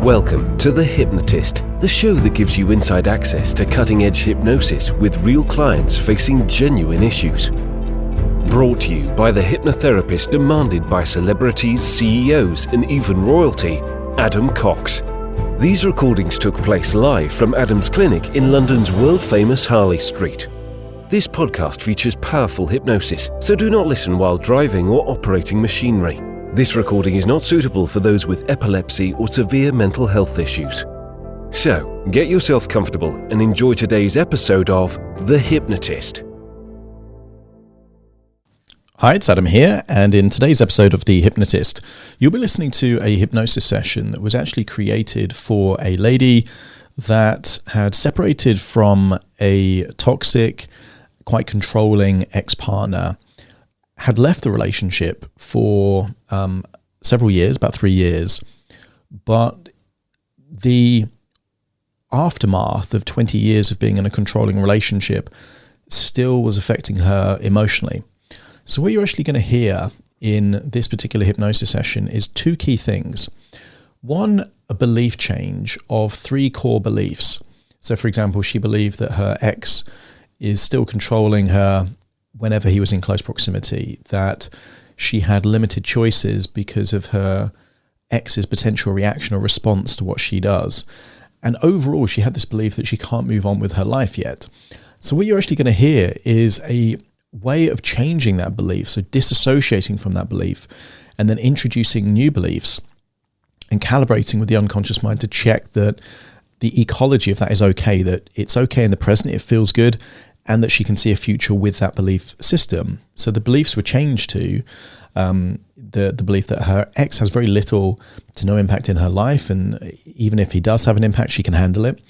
Welcome to The Hypnotist, the show that gives you inside access to cutting-edge hypnosis with real clients facing genuine issues. Brought to you by the hypnotherapist demanded by celebrities, CEOs, and even royalty, Adam Cox. These recordings took place live from Adam's clinic in London's world-famous Harley Street. This podcast features powerful hypnosis, so do not listen while driving or operating machinery. This recording is not suitable for those with epilepsy or severe mental health issues. So, get yourself comfortable and enjoy today's episode of The Hypnotist. Hi, it's Adam here, and in today's episode of The Hypnotist, you'll be listening to a hypnosis session that was actually created for a lady that had separated from a toxic, quite controlling ex-partner, had left the relationship for several years, about 3 years, but the aftermath of 20 years of being in a controlling relationship still was affecting her emotionally. So what you're actually going to hear in this particular hypnosis session is two key things. One, a belief change of 3 core beliefs. So for example, she believed that her ex is still controlling her whenever he was in close proximity, that she had limited choices because of her ex's potential reaction or response to what she does. And overall, she had this belief that she can't move on with her life yet. So what you're actually going to hear is a way of changing that belief, so disassociating from that belief and then introducing new beliefs and calibrating with the unconscious mind to check that the ecology of that is okay, that it's okay in the present, it feels good, and that she can see a future with that belief system. So the beliefs were changed to the belief that her ex has very little to no impact in her life, and even if he does have an impact, she can handle it.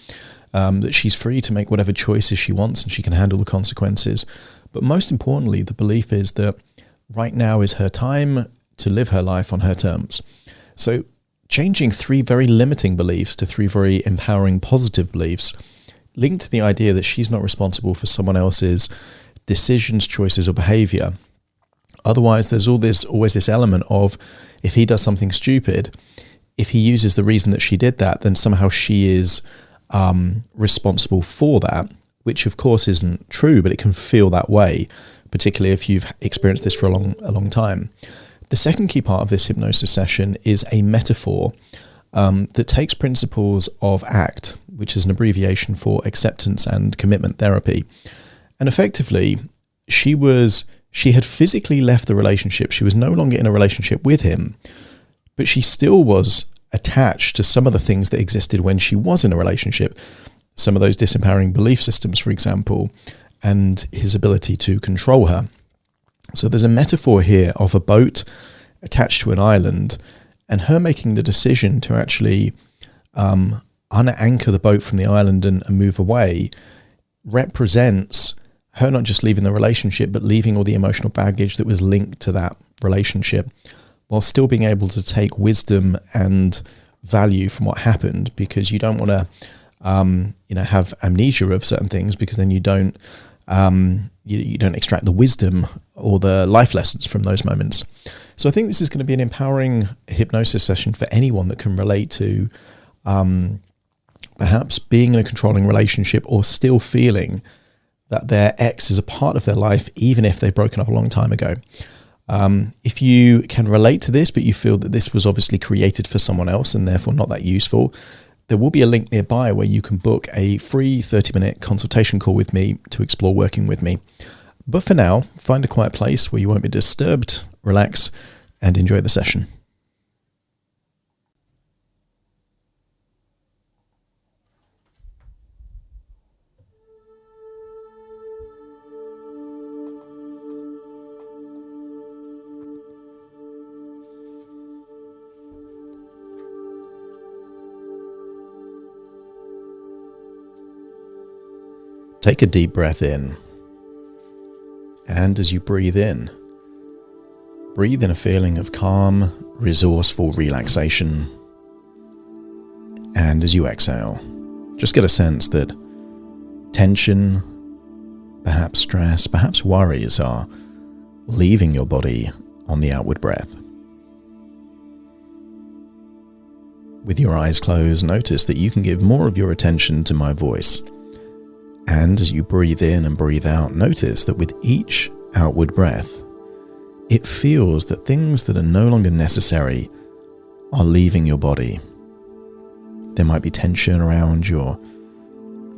That she's free to make whatever choices she wants and she can handle the consequences. But most importantly, the belief is that right now is her time to live her life on her terms. So changing 3 very limiting beliefs to 3 very empowering positive beliefs linked to the idea that she's not responsible for someone else's decisions, choices, or behavior. Otherwise, there's always this element of, if he does something stupid, if he uses the reason that she did that, then somehow she is responsible for that, which of course isn't true, but it can feel that way, particularly if you've experienced this for a long time. The second key part of this hypnosis session is a metaphor that takes principles of ACT, which is an abbreviation for acceptance and commitment therapy. And effectively, she had physically left the relationship. She was no longer in a relationship with him, but she still was attached to some of the things that existed when she was in a relationship. Some of those disempowering belief systems, for example, and his ability to control her. So there's a metaphor here of a boat attached to an island, and her making the decision to actually unanchor the boat from the island and move away represents her not just leaving the relationship, but leaving all the emotional baggage that was linked to that relationship, while still being able to take wisdom and value from what happened, because you don't want to have amnesia of certain things, because then you don't extract the wisdom or the life lessons from those moments. So I think this is going to be an empowering hypnosis session for anyone that can relate to perhaps being in a controlling relationship or still feeling that their ex is a part of their life, even if they've broken up a long time ago. If you can relate to this, but you feel that this was obviously created for someone else and therefore not that useful, there will be a link nearby where you can book a free 30-minute consultation call with me to explore working with me. But for now, find a quiet place where you won't be disturbed, relax, and enjoy the session. Take a deep breath in, and as you breathe in a feeling of calm, resourceful relaxation. And as you exhale, just get a sense that tension, perhaps stress, perhaps worries are leaving your body on the outward breath. With your eyes closed, notice that you can give more of your attention to my voice. And as you breathe in and breathe out, notice that with each outward breath, it feels that things that are no longer necessary are leaving your body. There might be tension around your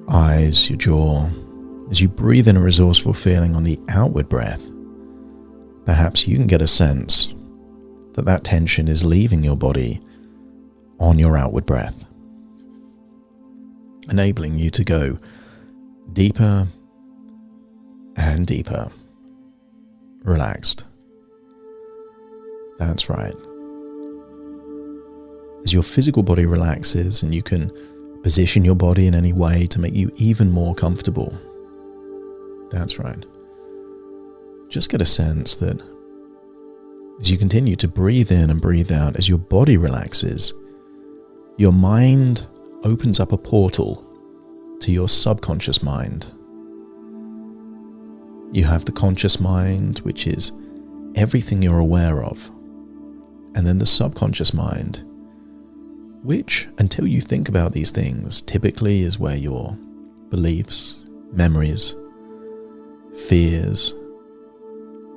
eyes, your jaw. As you breathe in a resourceful feeling on the outward breath, perhaps you can get a sense that that tension is leaving your body on your outward breath, enabling you to go deeper and deeper, relaxed. That's right. As your physical body relaxes and you can position your body in any way to make you even more comfortable. That's right. Just get a sense that as you continue to breathe in and breathe out, as your body relaxes, your mind opens up a portal to your subconscious mind. You have the conscious mind, which is everything you're aware of, and then the subconscious mind, which, until you think about these things, typically is where your beliefs, memories, fears,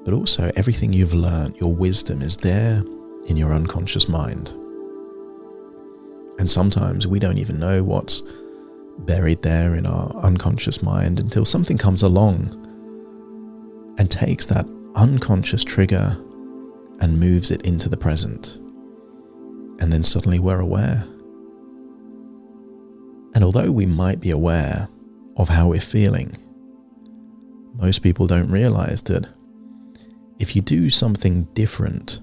but also everything you've learned, your wisdom is there in your unconscious mind. And sometimes we don't even know what's buried there in our unconscious mind until something comes along and takes that unconscious trigger and moves it into the present. And then suddenly we're aware. And although we might be aware of how we're feeling, most people don't realize that if you do something different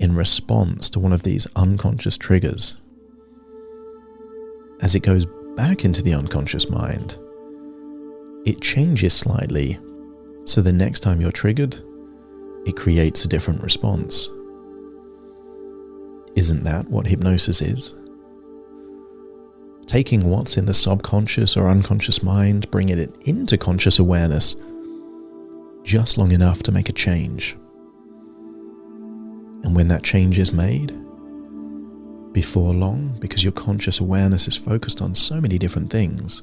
in response to one of these unconscious triggers, as it goes back into the unconscious mind, it changes slightly, so the next time you're triggered, it creates a different response. Isn't that what hypnosis is? Taking what's in the subconscious or unconscious mind, bringing it into conscious awareness just long enough to make a change. And when that change is made, before long, because your conscious awareness is focused on so many different things,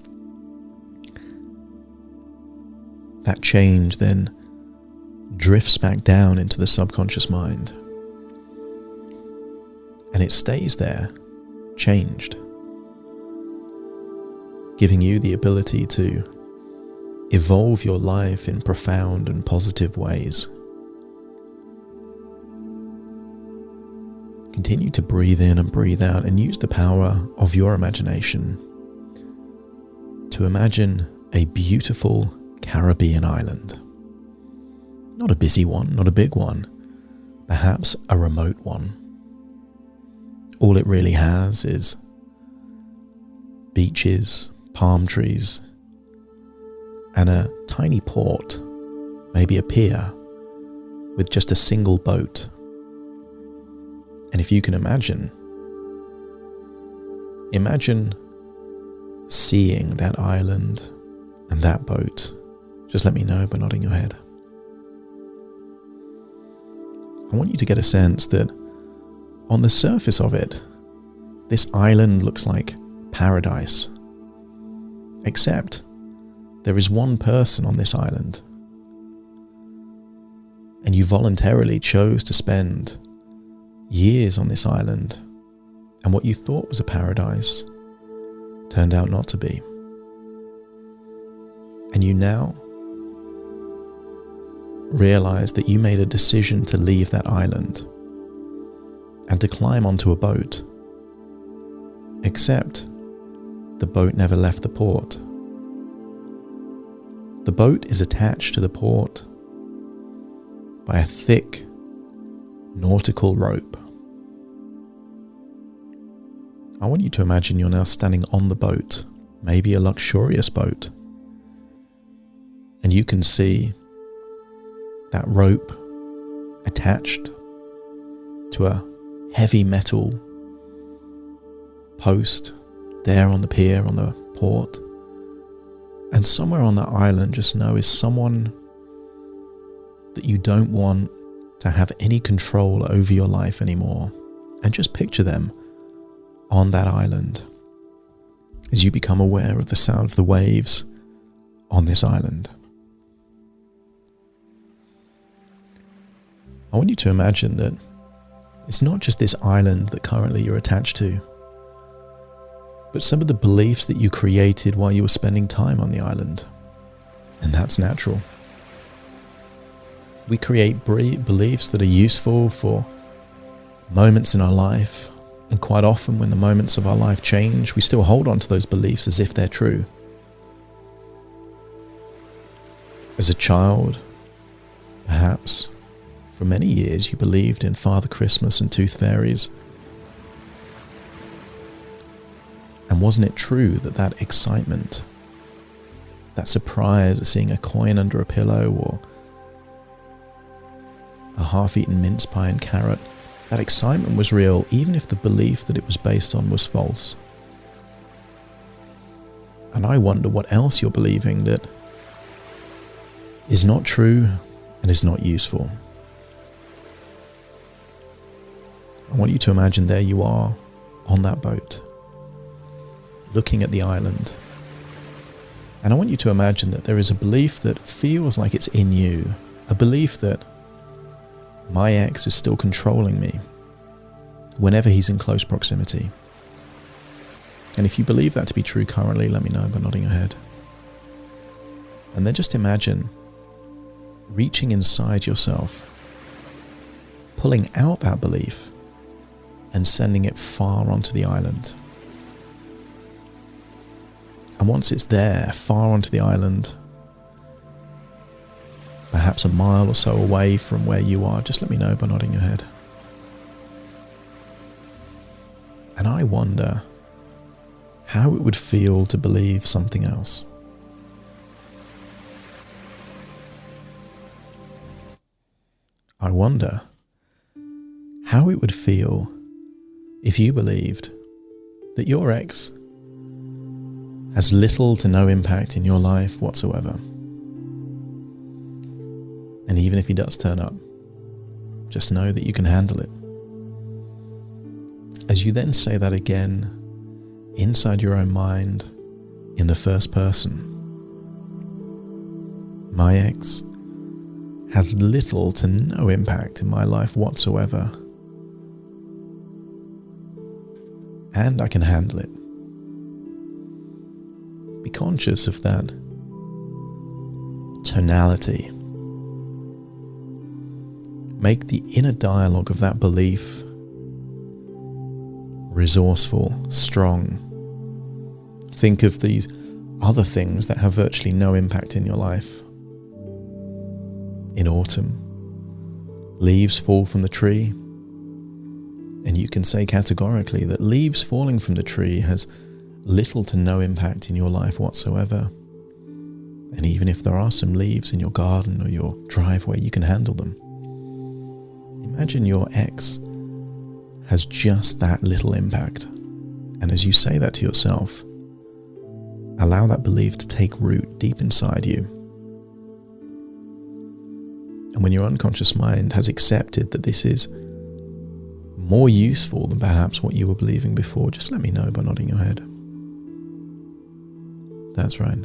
that change then drifts back down into the subconscious mind. And it stays there, changed, giving you the ability to evolve your life in profound and positive ways. Continue to breathe in and breathe out and use the power of your imagination to imagine a beautiful Caribbean island. Not a busy one, not a big one, perhaps a remote one. All it really has is beaches, palm trees, and a tiny port, maybe a pier, with just a single boat. And if you can imagine seeing that island and that boat. Just let me know by nodding your head. I want you to get a sense that on the surface of it, this island looks like paradise. Except there is one person on this island, and you voluntarily chose to spend years on this island, and what you thought was a paradise turned out not to be. And you now realize that you made a decision to leave that island and to climb onto a boat, except the boat never left the port. The boat is attached to the port by a thick nautical rope. I want you to imagine you're now standing on the boat, maybe a luxurious boat, and you can see that rope attached to a heavy metal post there on the pier, on the port. And somewhere on that island, just know, is someone that you don't want to have any control over your life anymore. And just picture them on that island, as you become aware of the sound of the waves on this island. I want you to imagine that it's not just this island that currently you're attached to, but some of the beliefs that you created while you were spending time on the island. And that's natural. We create beliefs that are useful for moments in our life, and quite often when the moments of our life change, we still hold on to those beliefs as if they're true. As a child, perhaps, for many years you believed in Father Christmas and tooth fairies. And wasn't it true that that excitement, that surprise of seeing a coin under a pillow or a half-eaten mince pie and carrot, that excitement was real even if the belief that it was based on was false? And I wonder what else you're believing that is not true and is not useful. I want you to imagine there you are on that boat, looking at the island. And I want you to imagine that there is a belief that feels like it's in you, a belief that my ex is still controlling me whenever he's in close proximity. And if you believe that to be true currently, let me know by nodding your head. And then just imagine reaching inside yourself, pulling out that belief and sending it far onto the island. And once it's there, far onto the island, perhaps a mile or so away from where you are, just let me know by nodding your head. And I wonder how it would feel to believe something else. I wonder how it would feel if you believed that your ex has little to no impact in your life whatsoever. And even if he does turn up, just know that you can handle it. As you then say that again, inside your own mind, in the first person, my ex has little to no impact in my life whatsoever, and I can handle it. Be conscious of that tonality. Make the inner dialogue of that belief resourceful, strong. Think of these other things that have virtually no impact in your life. In autumn, leaves fall from the tree, and you can say categorically that leaves falling from the tree has little to no impact in your life whatsoever. And even if there are some leaves in your garden or your driveway, you can handle them. Imagine your ex has just that little impact. And as you say that to yourself, allow that belief to take root deep inside you. And when your unconscious mind has accepted that this is more useful than perhaps what you were believing before, just let me know by nodding your head. That's right.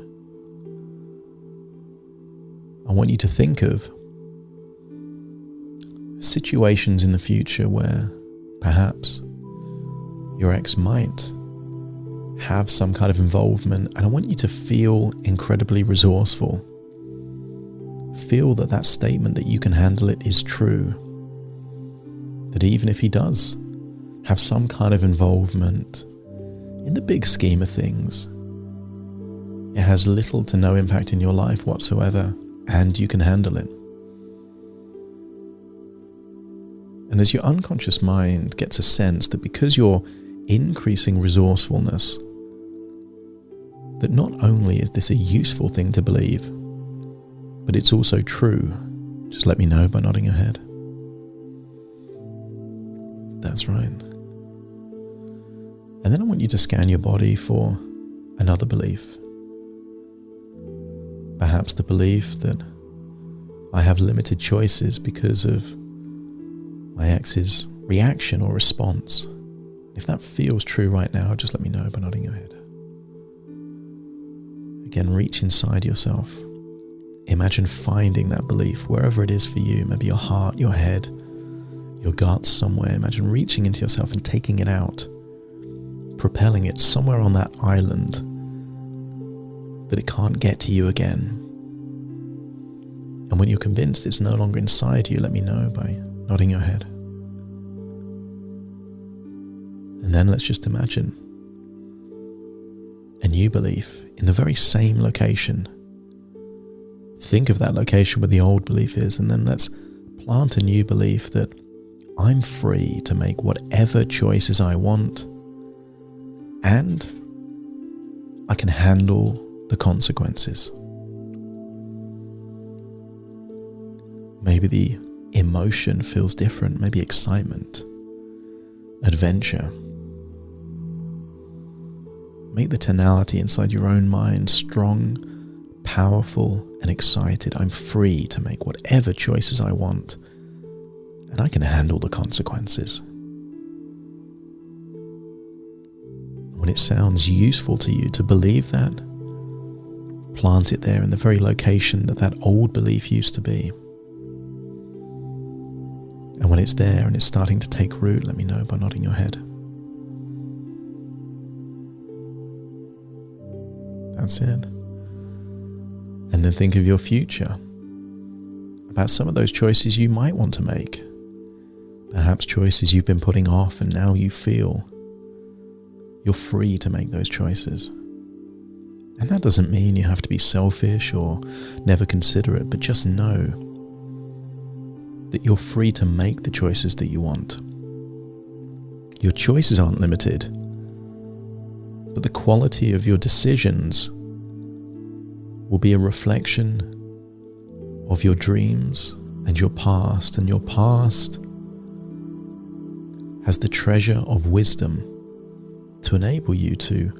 I want you to think of situations in the future where perhaps your ex might have some kind of involvement, and I want you to feel incredibly resourceful. Feel that that statement that you can handle it is true. That even if he does have some kind of involvement, in the big scheme of things, it has little to no impact in your life whatsoever, and you can handle it. And as your unconscious mind gets a sense that because you're increasing resourcefulness, that not only is this a useful thing to believe, but it's also true, just let me know by nodding your head. That's right. And then I want you to scan your body for another belief. Perhaps the belief that I have limited choices because of my ex's reaction or response. If that feels true right now, just let me know by nodding your head. Again, reach inside yourself. Imagine finding that belief wherever it is for you, maybe your heart, your head, your gut, somewhere. Imagine reaching into yourself and taking it out, propelling it somewhere on that island that it can't get to you again. And when you're convinced it's no longer inside you, let me know by nodding your head. And then let's just imagine a new belief in the very same location. Think of that location where the old belief is, and then let's plant a new belief that I'm free to make whatever choices I want, and I can handle the consequences. Maybe the emotion feels different, maybe excitement, adventure. Make the tonality inside your own mind strong, powerful, and excited. I'm free to make whatever choices I want, and I can handle the consequences. When it sounds useful to you to believe that, plant it there in the very location that old belief used to be. And when it's there and it's starting to take root, let me know by nodding your head. That's it. And then think of your future, about some of those choices you might want to make. Perhaps choices you've been putting off and now you feel you're free to make those choices. And that doesn't mean you have to be selfish or never consider it, but just know that you're free to make the choices that you want. Your choices aren't limited, but the quality of your decisions will be a reflection of your dreams and your past. And your past has the treasure of wisdom to enable you to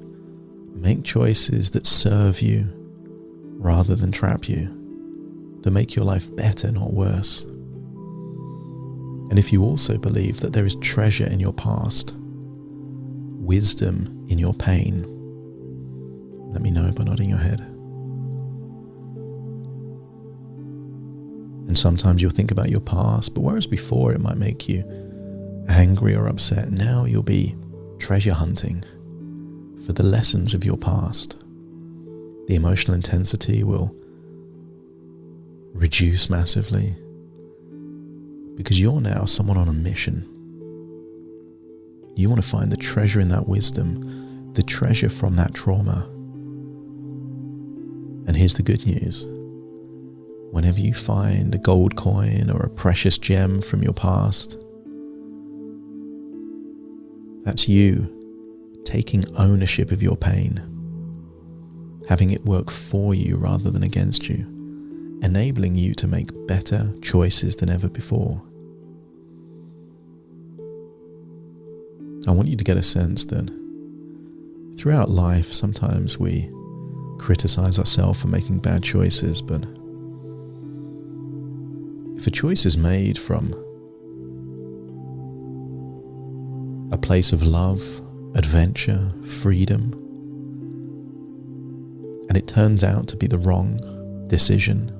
make choices that serve you rather than trap you, that make your life better, not worse. And if you also believe that there is treasure in your past, wisdom in your pain, let me know by nodding your head. And sometimes you'll think about your past, but whereas before it might make you angry or upset, now you'll be treasure hunting for the lessons of your past. The emotional intensity will reduce massively because you're now someone on a mission. You want to find the treasure in that wisdom, the treasure from that trauma. And here's the good news. Whenever you find a gold coin or a precious gem from your past, that's you taking ownership of your pain, having it work for you rather than against you, enabling you to make better choices than ever before. I want you to get a sense that throughout life, sometimes we criticize ourselves for making bad choices, but if a choice is made from a place of love, adventure, freedom, and it turns out to be the wrong decision,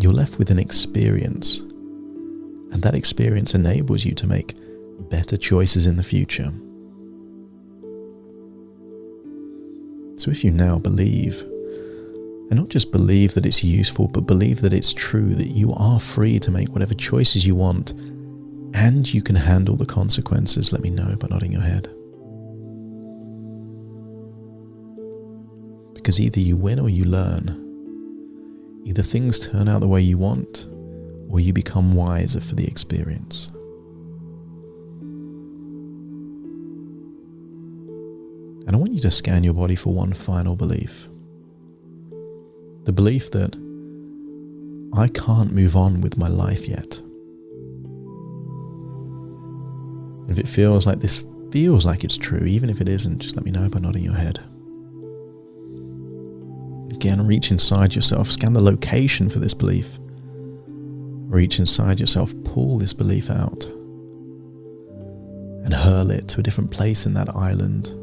you're left with an experience, and that experience enables you to make better choices in the future. So if you now believe, and not just believe that it's useful, but believe that it's true, that you are free to make whatever choices you want, and you can handle the consequences, let me know by nodding your head. Because either you win or you learn. Either things turn out the way you want, or you become wiser for the experience. And I want you to scan your body for one final belief. The belief that I can't move on with my life yet. If it feels like this feels like it's true, even if it isn't, just let me know by nodding your head. Again, reach inside yourself, scan the location for this belief. Reach inside yourself, pull this belief out. and hurl it to a different place in that island.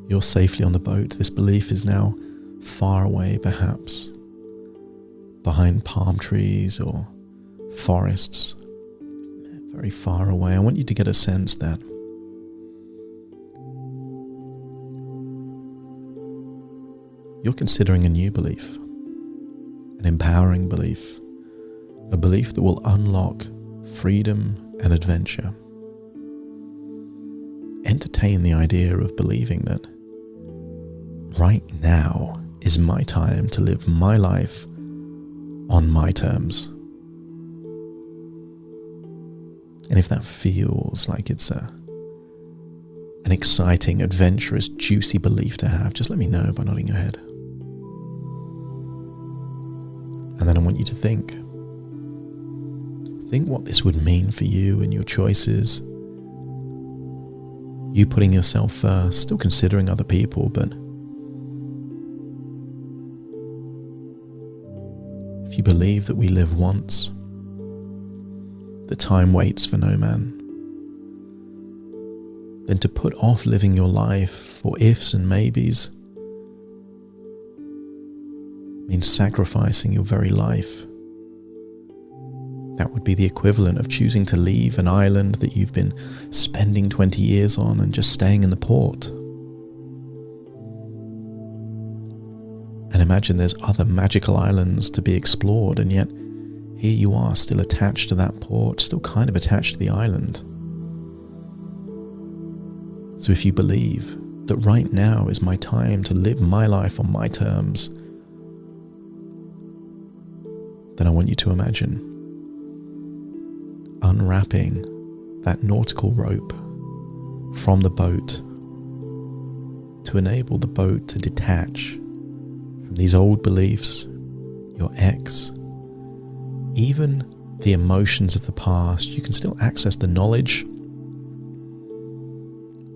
You're safely on the boat. This belief is now far away, perhaps behind palm trees or forests, very far away. I want you to get a sense that you're considering a new belief, an empowering belief, a belief that will unlock freedom and adventure. Entertain the idea of believing that right now is my time to live my life on my terms. And if that feels like it's an exciting, adventurous, juicy belief to have, just let me know by nodding your head. And then I want you to think what this would mean for you and your choices. You putting yourself first, still considering other people, but if you believe that we live once, that time waits for no man, then to put off living your life for ifs and maybes means sacrificing your very life. That would be the equivalent of choosing to leave an island that you've been spending 20 years on and just staying in the port. And imagine there's other magical islands to be explored, and yet here you are, still attached to that port, still kind of attached to the island. So if you believe that right now is my time to live my life on my terms, then I want you to imagine unwrapping that nautical rope from the boat to enable the boat to detach from these old beliefs, your ex, even the emotions of the past. You can still access the knowledge,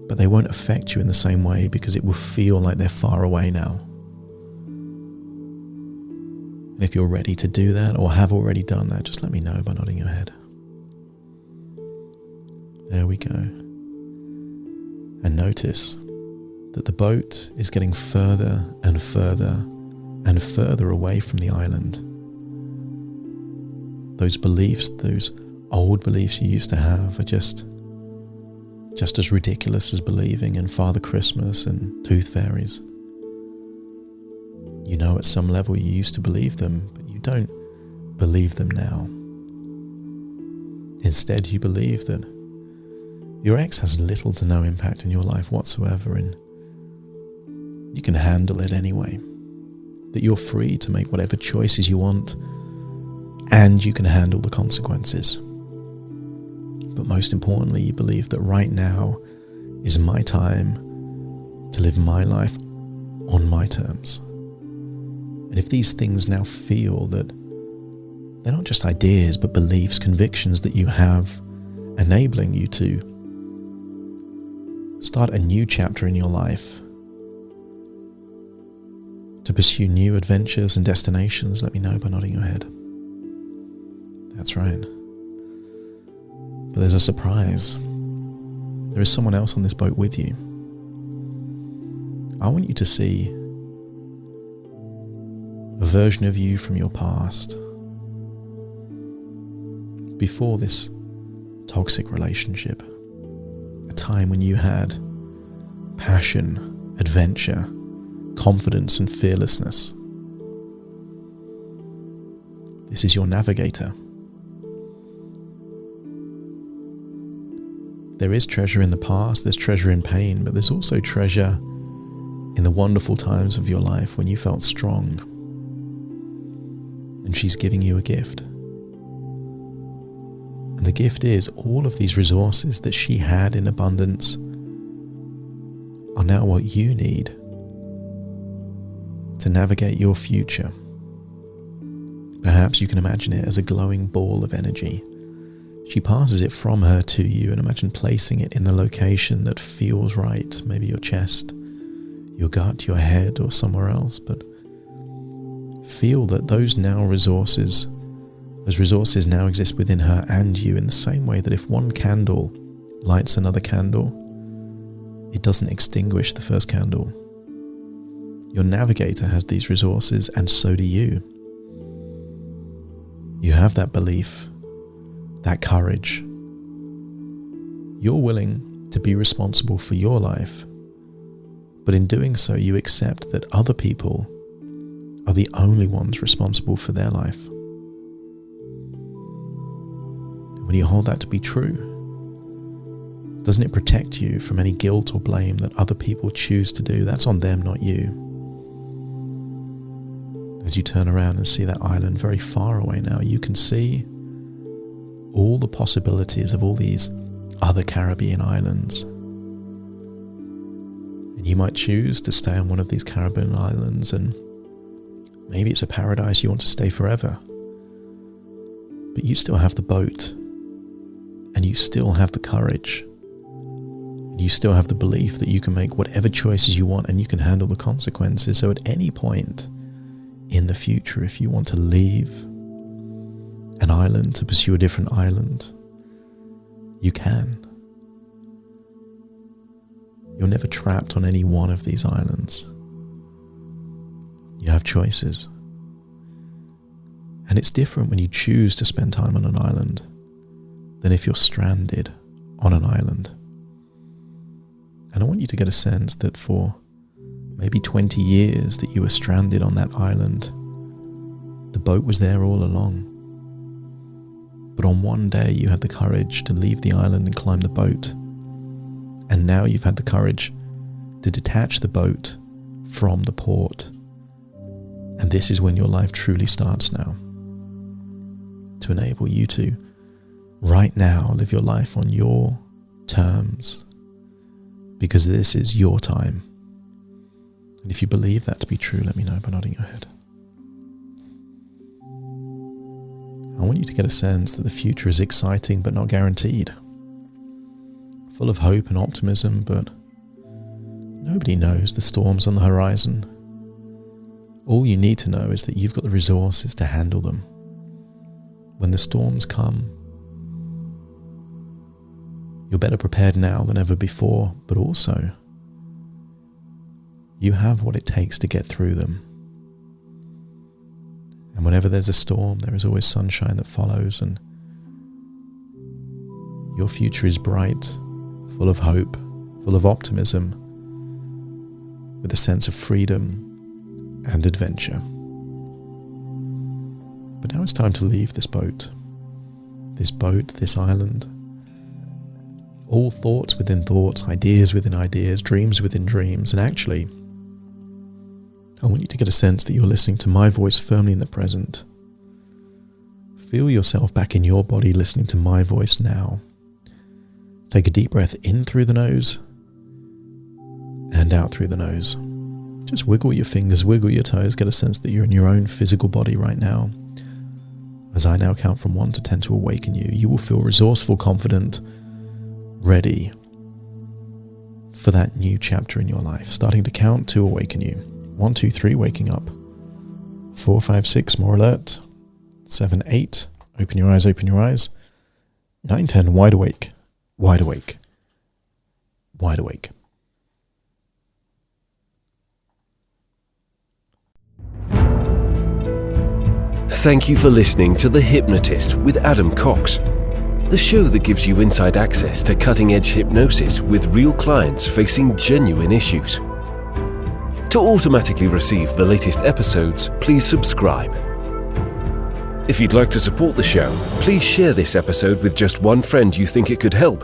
but they won't affect you in the same way because it will feel like they're far away now. And if you're ready to do that or have already done that, just let me know by nodding your head. There we go. And notice that the boat is getting further and further and further away from the island. Those beliefs, those old beliefs you used to have are just as ridiculous as believing in Father Christmas and tooth fairies. You know at some level you used to believe them, but you don't believe them now. Instead, you believe that your ex has little to no impact in your life whatsoever, and you can handle it anyway. That you're free to make whatever choices you want, and you can handle the consequences. But most importantly, you believe that right now is my time to live my life on my terms. And if these things now feel that they're not just ideas, but beliefs, convictions that you have, enabling you to start a new chapter in your life, to pursue new adventures and destinations, let me know by nodding your head. That's right. But there's a surprise. There is someone else on this boat with you. I want you to see a version of you from your past, before this toxic relationship, a time when you had passion, adventure, confidence and fearlessness. This is your navigator. There is treasure in the past, there's treasure in pain, but there's also treasure in the wonderful times of your life when you felt strong. And she's giving you a gift. And the gift is all of these resources that she had in abundance are now what you need to navigate your future. Perhaps you can imagine it as a glowing ball of energy. She passes it from her to you, and imagine placing it in the location that feels right, maybe your chest, your gut, your head, or somewhere else. But feel that those resources now exist within her and you, in the same way that if one candle lights another candle, it doesn't extinguish the first candle. Your navigator has these resources, and so do you. You have that belief, that courage. You're willing to be responsible for your life, but in doing so, you accept that other people are the only ones responsible for their life. When you hold that to be true, doesn't it protect you from any guilt or blame that other people choose to do? That's on them, not you. As you turn around and see that island very far away now, you can see all the possibilities of all these other Caribbean islands. And you might choose to stay on one of these Caribbean islands, and maybe it's a paradise you want to stay forever. But you still have the boat, and you still have the courage, and you still have the belief that you can make whatever choices you want and you can handle the consequences. So at any point in the future, if you want to leave an island to pursue a different island, you can. You're never trapped on any one of these islands. You have choices. And it's different when you choose to spend time on an island than if you're stranded on an island. And I want you to get a sense that for maybe 20 years that you were stranded on that island, the boat was there all along. But on one day you had the courage to leave the island and climb the boat. And now you've had the courage to detach the boat from the port. And this is when your life truly starts now. To enable you to, right now, live your life on your terms. Because this is your time. And if you believe that to be true, let me know by nodding your head. I want you to get a sense that the future is exciting but not guaranteed. Full of hope and optimism, but nobody knows the storms on the horizon. All you need to know is that you've got the resources to handle them. When the storms come, you're better prepared now than ever before, but also you have what it takes to get through them. And whenever there's a storm, there is always sunshine that follows, and your future is bright, full of hope, full of optimism, with a sense of freedom and adventure. But now it's time to leave this boat, this island. All thoughts within thoughts, ideas within ideas, dreams within dreams. And actually, I want you to get a sense that you're listening to my voice firmly in the present. Feel yourself back in your body listening to my voice now. Take a deep breath in through the nose and out through the nose. Just wiggle your fingers, wiggle your toes, get a sense that you're in your own physical body right now. As I now count from 1 to 10 to awaken you, you will feel resourceful, confident, ready for that new chapter in your life. Starting to count to awaken you. 1, 2, 3, waking up. 4, 5, 6, more alert. 7, 8, open your eyes, open your eyes. 9, 10, wide awake, wide awake, wide awake. Thank you for listening to The Hypnotist with Adam Cox, the show that gives you inside access to cutting-edge hypnosis with real clients facing genuine issues. To automatically receive the latest episodes, please subscribe. If you'd like to support the show, please share this episode with just one friend you think it could help.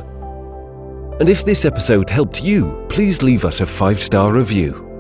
And if this episode helped you, please leave us a 5-star review.